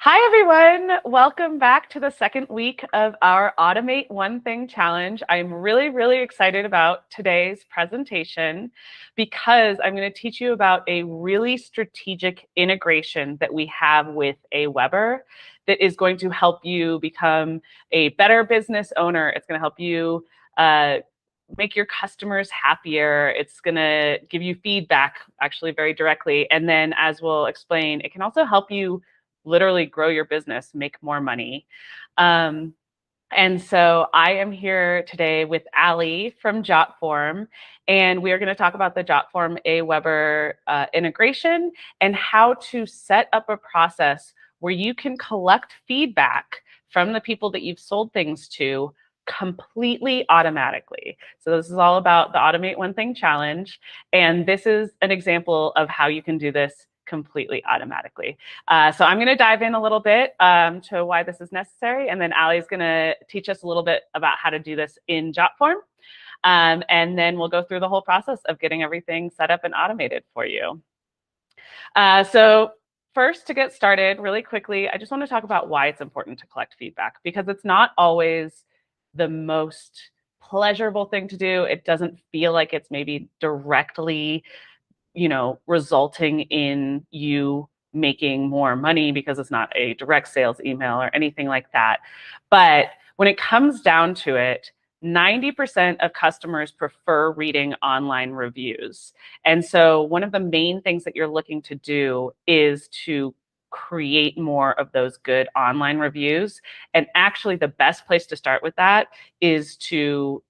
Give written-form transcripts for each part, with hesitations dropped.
Hi, everyone. Welcome back to the second week of our Automate One Thing Challenge. I'm really excited about today's presentation because I'm going to teach you about a really strategic integration that we have with Aweber that is going to help you become a better business owner. It's going to help you make your customers happier. It's going to give you feedback actually very directly. And then, as we'll explain, it can also help you literally grow your business, make more money. And so I am here today with Ali from JotForm, and we are going to talk about the JotForm Aweber integration and how to set up a process where you can collect feedback from the people that you've sold things to completely automatically. So this is all about the Automate One Thing Challenge, and this is an example of how you can do this completely automatically. So I'm going to dive in a little bit to why this is necessary, and then Ali's going to teach us a little bit about how to do this in JotForm, and then we'll go through the whole process of getting everything set up and automated for you. So first, to get started really quickly, I just want to talk about why it's important to collect feedback, because it's not always the most pleasurable thing to do. It doesn't feel like it's maybe directly resulting in you making more money because it's not a direct sales email or anything like that. But when it comes down to it, 90% of customers prefer reading online reviews. And so one of the main things that you're looking to do is to create more of those good online reviews. And actually, the best place to start with that is to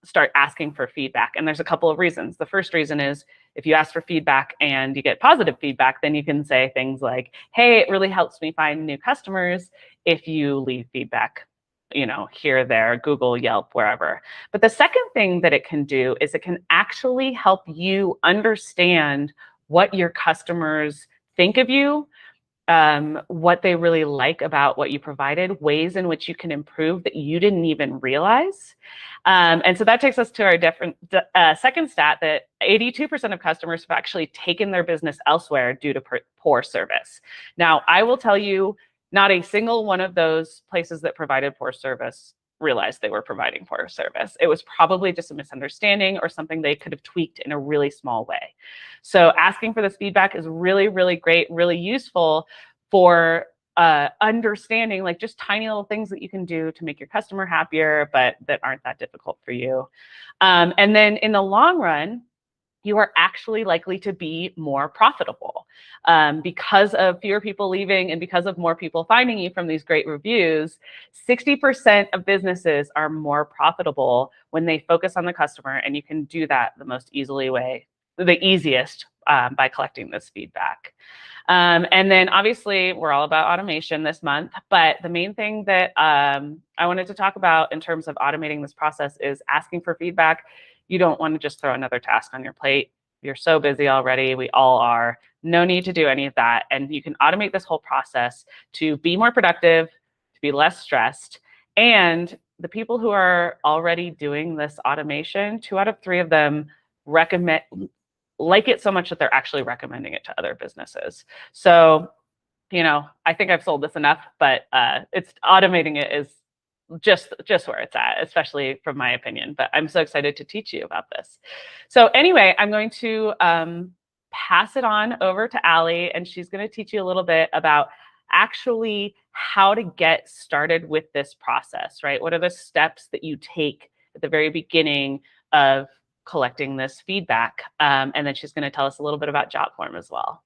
start asking for feedback. And there's a couple of reasons. The first reason is if you ask for feedback and you get positive feedback, then you can say things like, hey, it really helps me find new customers if you leave feedback, here, there, Google, Yelp, wherever. But the second thing that it can do is it can actually help you understand what your customers think of you, what they really like about what you provided, ways in which you can improve that you didn't even realize. And so that takes us to our second stat, that 82% of customers have actually taken their business elsewhere due to poor service. Now, I will tell you, not a single one of those places that provided poor service realized they were providing poor service. It was probably just a misunderstanding or something they could have tweaked in a really small way. So asking for this feedback is really great, really useful for understanding like just tiny little things that you can do to make your customer happier, but that aren't that difficult for you. And then in the long run, you are actually likely to be more profitable because of fewer people leaving and because of more people finding you from these great reviews. 60% of businesses are more profitable when they focus on the customer, and you can do that the easiest by collecting this feedback. And then obviously we're all about automation this month, but the main thing that I wanted to talk about in terms of automating this process is asking for feedback. You don't want to just throw another task on your plate. You're so busy already. We all are. No need to do any of that. And you can automate this whole process to be more productive, to be less stressed. And the people who are already doing this automation, 2 out of 3 of them like it so much that they're actually recommending it to other businesses. So, I think I've sold this enough, but it's automating it is just where it's at, especially from my opinion. But I'm so excited to teach you about this. So anyway, I'm going to pass it on over to Ali, and she's going to teach you a little bit about actually how to get started with this process, right? What are the steps that you take at the very beginning of collecting this feedback? And then she's going to tell us a little bit about JotForm as well.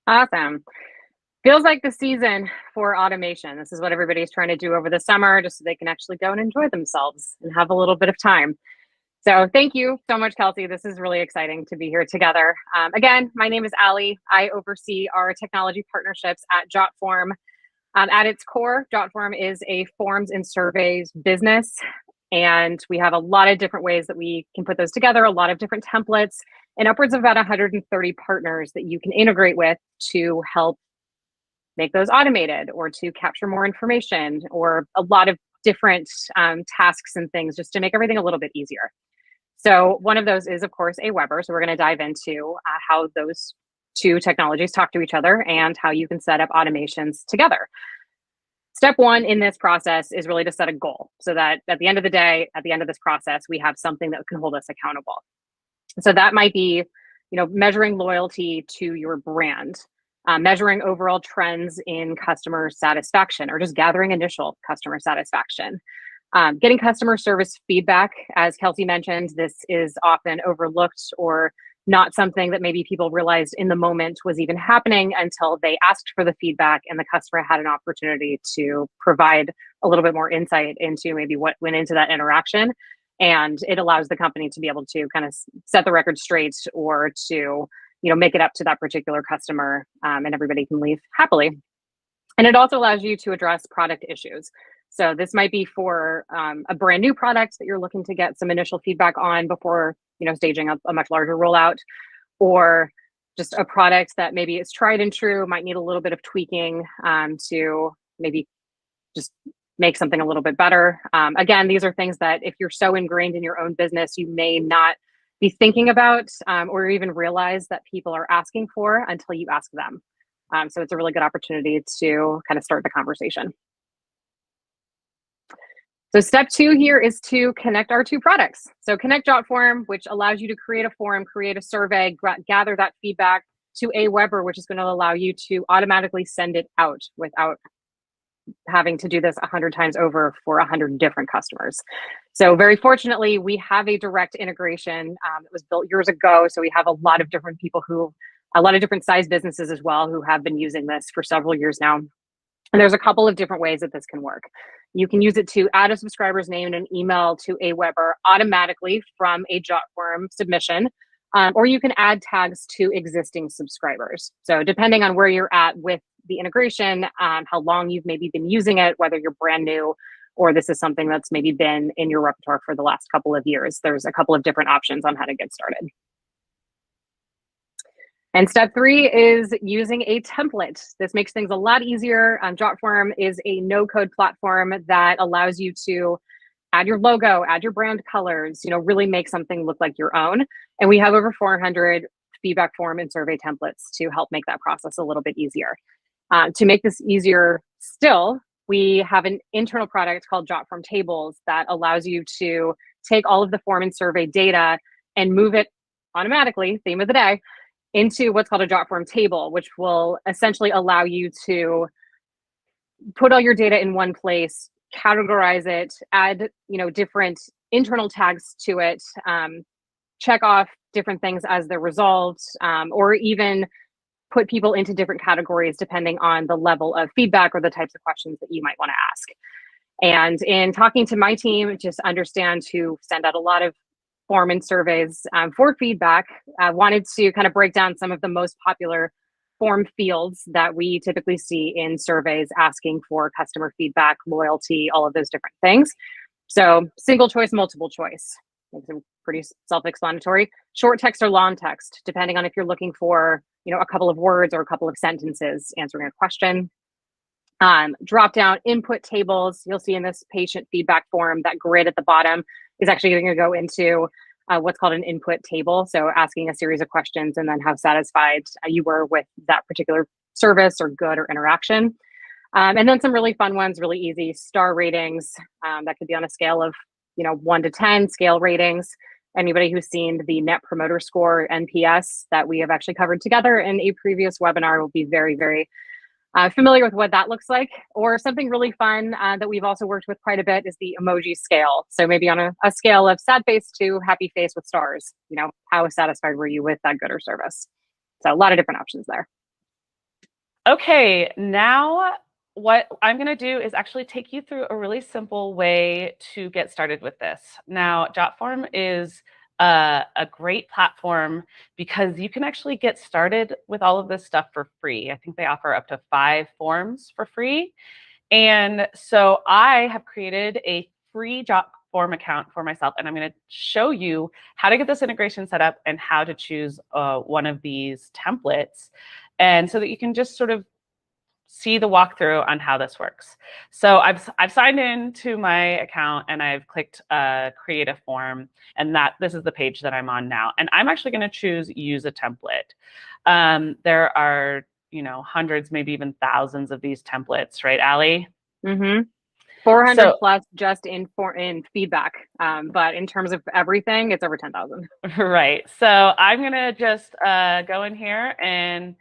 Awesome. Feels like the season for automation. This is what everybody's trying to do over the summer, just so they can actually go and enjoy themselves and have a little bit of time. So thank you so much, Kelsey. This is really exciting to be here together. Again, my name is Ali. I oversee our technology partnerships at JotForm. At its core, JotForm is a forms and surveys business, and we have a lot of different ways that we can put those together, a lot of different templates, and upwards of about 130 partners that you can integrate with to help make those automated or to capture more information, or a lot of different tasks and things just to make everything a little bit easier. So one of those is, of course, Aweber. So we're going to dive into how those two technologies talk to each other and how you can set up automations together. Step one in this process is really to set a goal so that at the end of the day, at the end of this process, we have something that can hold us accountable. So that might be, measuring loyalty to your brand, measuring overall trends in customer satisfaction, or just gathering initial customer satisfaction. Getting customer service feedback, as Kelsey mentioned, this is often overlooked or not something that maybe people realized in the moment was even happening until they asked for the feedback and the customer had an opportunity to provide a little bit more insight into maybe what went into that interaction. And it allows the company to be able to kind of set the record straight, or to, make it up to that particular customer, and everybody can leave happily. And it also allows you to address product issues. So this might be for a brand new product that you're looking to get some initial feedback on before, staging a much larger rollout, or just a product that maybe it's tried and true, might need a little bit of tweaking to maybe just make something a little bit better. Again, these are things that if you're so ingrained in your own business, you may not be thinking about or even realize that people are asking for until you ask them. So it's a really good opportunity to kind of start the conversation. So step two here is to connect our two products. So connect JotForm, which allows you to create a form, create a survey, gather that feedback to Aweber, which is going to allow you to automatically send it out without having to do this 100 times over for 100 different customers. So very fortunately, we have a direct integration that was built years ago. So we have a lot of different people a lot of different size businesses as well, who have been using this for several years now. And there's a couple of different ways that this can work. You can use it to add a subscriber's name and an email to Aweber automatically from a JotForm submission, or you can add tags to existing subscribers. So depending on where you're at with the integration, how long you've maybe been using it, whether you're brand new or this is something that's maybe been in your repertoire for the last couple of years, there's a couple of different options on how to get started. And step three is using a template. This makes things a lot easier. JotForm is a no-code platform that allows you to add your logo, add your brand colors, really make something look like your own. And we have over 400 feedback form and survey templates to help make that process a little bit easier. To make this easier still, we have an internal product called JotForm Tables that allows you to take all of the form and survey data and move it automatically, theme of the day, into what's called a JotForm table, which will essentially allow you to put all your data in one place, categorize it, add different internal tags to it, check off different things as they're resolved, or even put people into different categories depending on the level of feedback or the types of questions that you might want to ask. And in talking to my team, just understand to send out a lot of form and surveys for feedback, I wanted to kind of break down some of the most popular form fields that we typically see in surveys asking for customer feedback, loyalty, all of those different things. So single choice, multiple choice, makes it pretty self-explanatory. Short text or long text, depending on if you're looking for a couple of words or a couple of sentences answering a question. Drop down input tables. You'll see in this patient feedback form, that grid at the bottom is actually going to go into what's called an input table. So asking a series of questions and then how satisfied you were with that particular service or good or interaction. And then some really fun ones, really easy star ratings that could be on a scale of 1 to 10 scale ratings. Anybody who's seen the Net Promoter Score, NPS, that we have actually covered together in a previous webinar will be very, very familiar with what that looks like. Or something really fun that we've also worked with quite a bit is the emoji scale. So maybe on a scale of sad face to happy face with stars, how satisfied were you with that good or service? So a lot of different options there. Okay, now what I'm going to do is actually take you through a really simple way to get started with this. Now, JotForm is a great platform because you can actually get started with all of this stuff for free. I think they offer up to 5 forms for free. And so I have created a free JotForm account for myself, and I'm going to show you how to get this integration set up and how to choose one of these templates, and so that you can just sort of see the walkthrough on how this works. So I've signed in to my account and I've clicked create a form, and this is the page that I'm on now. And I'm actually going to choose use a template. There are, hundreds, maybe even thousands of these templates, right, Allie? Mm-hmm. 400 So, plus just in feedback. But in terms of everything, it's over 10,000. right. So I'm going to just go in here and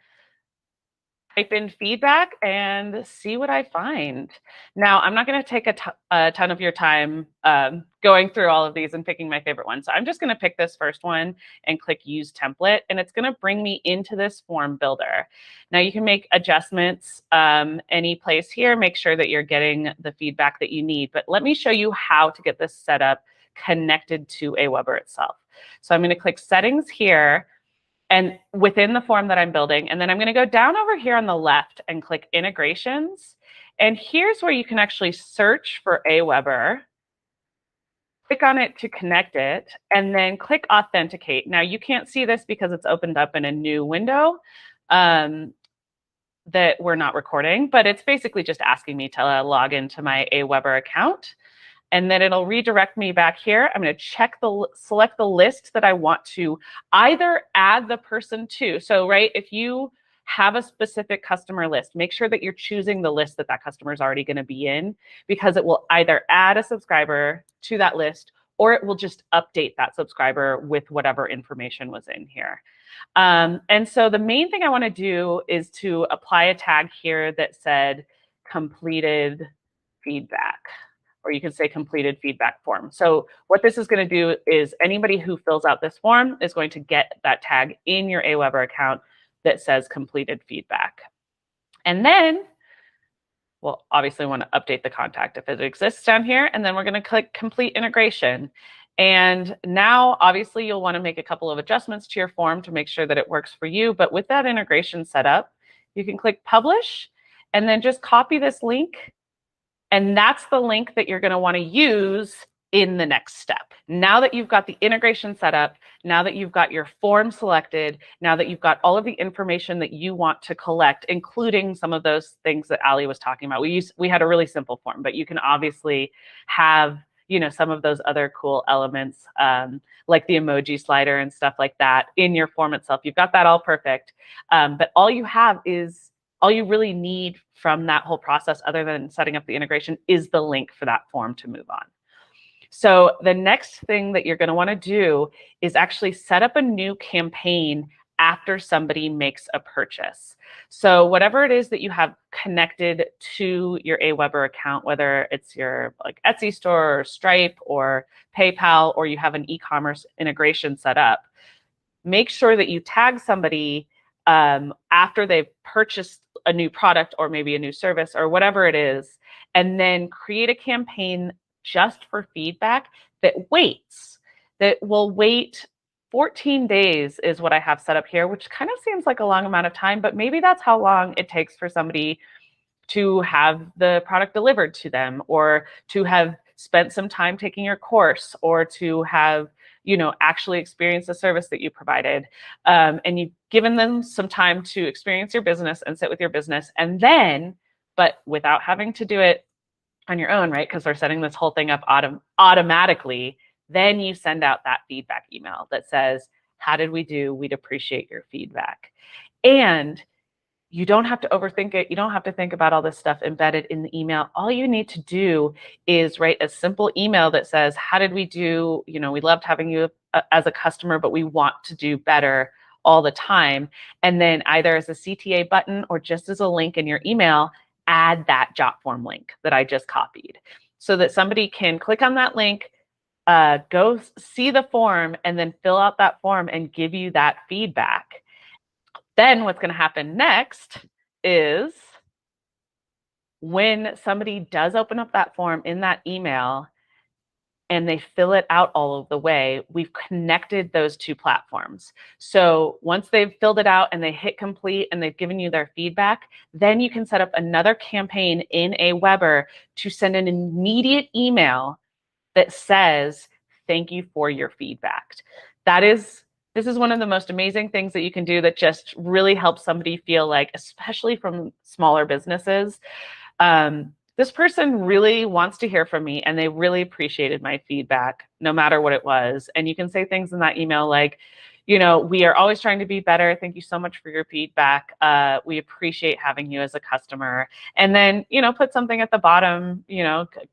type in feedback and see what I find. Now, I'm not going to take a ton of your time going through all of these and picking my favorite one. So I'm just going to pick this first one and click use template, and it's going to bring me into this form builder. Now you can make adjustments any place here, make sure that you're getting the feedback that you need. But let me show you how to get this set up connected to Aweber itself. So I'm going to click settings here, and within the form that I'm building. And then I'm going to go down over here on the left and click integrations. And here's where you can actually search for Aweber, click on it to connect it, and then click authenticate. Now you can't see this because it's opened up in a new window that we're not recording, but it's basically just asking me to log into my Aweber account. And then it'll redirect me back here. I'm going to select the list that I want to either add the person to. So, right, if you have a specific customer list, make sure that you're choosing the list that that customer is already going to be in, because it will either add a subscriber to that list or it will just update that subscriber with whatever information was in here. And so the main thing I want to do is to apply a tag here that said completed feedback, or you can say completed feedback form. So what this is going to do is anybody who fills out this form is going to get that tag in your Aweber account that says completed feedback. And then we'll obviously want to update the contact if it exists down here. And then we're going to click complete integration. And now, obviously, you'll want to make a couple of adjustments to your form to make sure that it works for you. But with that integration set up, you can click publish and then just copy this link. And that's the link that you're going to want to use in the next step. Now that you've got the integration set up, now that you've got your form selected, now that you've got all of the information that you want to collect, including some of those things that Allie was talking about. We had a really simple form, but you can obviously have some of those other cool elements, like the emoji slider and stuff like that in your form itself. You've got that all perfect. But all you really need from that whole process, other than setting up the integration, is the link for that form to move on. So the next thing that you're going to want to do is actually set up a new campaign after somebody makes a purchase. So whatever it is that you have connected to your Aweber account, whether it's your Etsy store or Stripe or PayPal, or you have an e-commerce integration set up, make sure that you tag somebody after they've purchased a new product or maybe a new service or whatever it is, and then create a campaign just for feedback that will wait 14 days is what I have set up here, which kind of seems like a long amount of time, but maybe that's how long it takes for somebody to have the product delivered to them, or to have spent some time taking your course, or to have actually experience the service that you provided. And you've given them some time to experience your business and sit with your business, and then, but without having to do it on your own, right? Because they're setting this whole thing up automatically. Then you send out that feedback email that says, how did we do? We'd appreciate your feedback. And you don't have to overthink it. You don't have to think about all this stuff embedded in the email. All you need to do is write a simple email that says, how did we do? We loved having you as a customer, but we want to do better all the time. And then either as a CTA button or just as a link in your email, add that Jotform link that I just copied, so that somebody can click on that link, go see the form, and then fill out that form and give you that feedback. Then what's going to happen next is when somebody does open up that form in that email and they fill it out all of the way, we've connected those two platforms. So once they've filled it out and they hit complete and they've given you their feedback, then you can set up another campaign in Aweber to send an immediate email that says, thank you for your feedback. This is one of the most amazing things that you can do that just really helps somebody feel like, especially from smaller businesses, this person really wants to hear from me and they really appreciated my feedback, no matter what it was. And you can say things in that email like, we are always trying to be better. Thank you so much for your feedback. We appreciate having you as a customer. And then, put something at the bottom,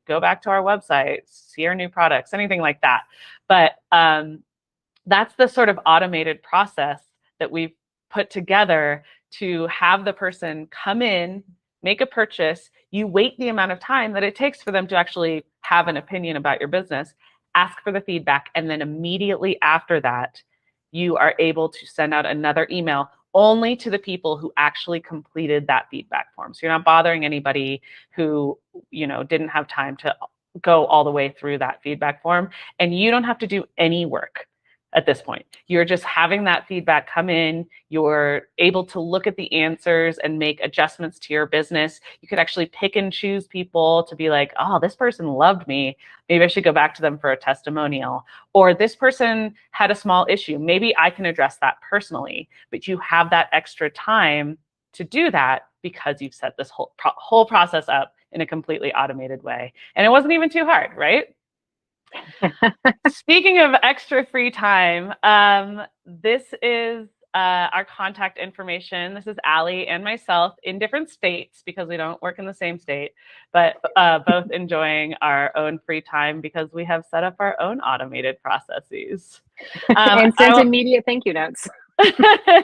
go back to our website, see our new products, anything like that. But that's the sort of automated process that we've put together to have the person come in, make a purchase. You wait the amount of time that it takes for them to actually have an opinion about your business, ask for the feedback, and then immediately after that, you are able to send out another email only to the people who actually completed that feedback form. So you're not bothering anybody who, didn't have time to go all the way through that feedback form. And you don't have to do any work at this point. You're just having that feedback come in. You're able to look at the answers and make adjustments to your business. You could actually pick and choose people to be like, oh, this person loved me. Maybe I should go back to them for a testimonial. Or this person had a small issue. Maybe I can address that personally. But you have that extra time to do that because you've set this whole process up in a completely automated way. And it wasn't even too hard, right? Speaking of extra free time, this is our contact information. This is Allie and myself in different states because we don't work in the same state, but both enjoying our own free time because we have set up our own automated processes. And sent immediate thank you notes.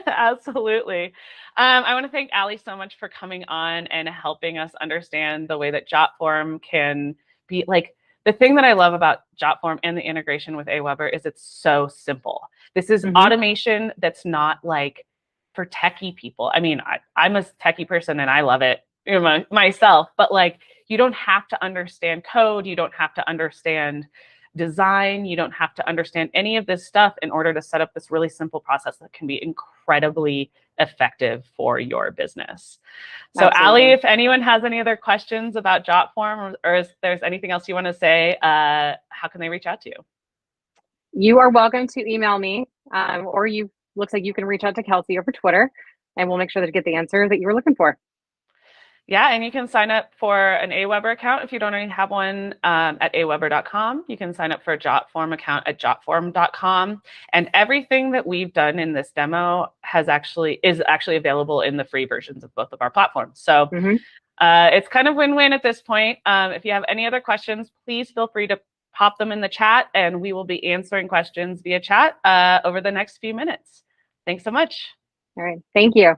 Absolutely. I want to thank Allie so much for coming on and helping us understand the way that Jotform can be like. The thing that I love about Jotform and the integration with Aweber is it's so simple. This is automation that's not like for techie people. I mean, I'm a techie person and I love it myself, but like you don't have to understand code. You don't have to understand design. You don't have to understand any of this stuff in order to set up this really simple process that can be incredibly effective for your business. So Absolutely. Allie, if anyone has any other questions about Jotform or if there's anything else you want to say, how can they reach out to you? You are welcome to email me, or looks like you can reach out to Kelsey over Twitter, and we'll make sure to get the answer that you were looking for. Yeah, and you can sign up for an Aweber account if you don't already have one at aweber.com. You can sign up for a Jotform account at jotform.com. And everything that we've done in this demo is actually available in the free versions of both of our platforms. So it's kind of win-win at this point. If you have any other questions, please feel free to pop them in the chat, and we will be answering questions via chat over the next few minutes. Thanks so much. All right. Thank you.